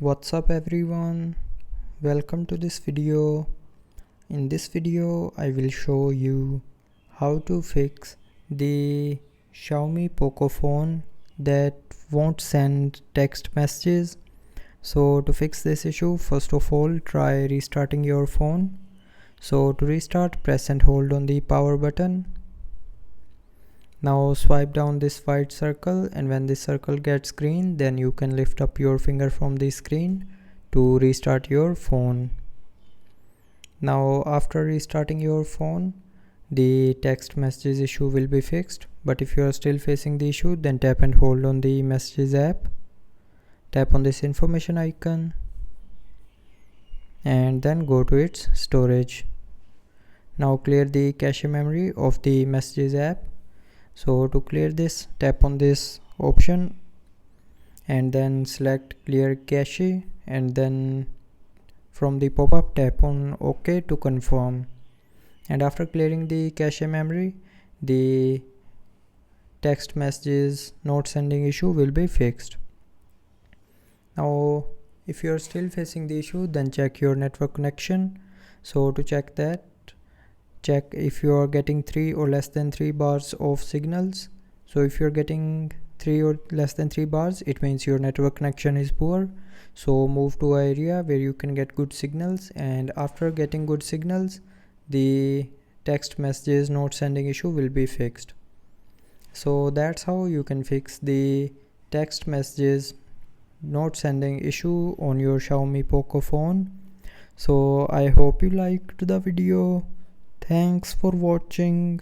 What's up everyone, welcome to this video. In this video I will show you how to fix the Xiaomi POCO phone that won't send text messages. So to fix this issue, first of all try restarting your phone. So to restart, press and hold on the power button. Now swipe down this white circle, and when this circle gets green, then you can lift up your finger from the screen to restart your phone. Now after restarting your phone, the text messages issue will be fixed. But if you are still facing the issue, then tap and hold on the messages app. Tap on this information icon and then go to its storage. Now clear the cache memory of the messages app. So to clear this, tap on this option and then select clear cache, and then from the pop-up tap on OK to confirm. And after clearing the cache memory, the text messages not sending issue will be fixed. Now if you are still facing the issue, then check your network connection. So to check that, check if you are getting 3 or less than 3 bars of signals. So if you're getting 3 or less than 3 bars, it means your network connection is poor. So move to an area where you can get good signals, and after getting good signals, the text messages not sending issue will be fixed. So that's how you can fix the text messages not sending issue on your Xiaomi POCO phone. So I hope you liked the video. Thanks for watching.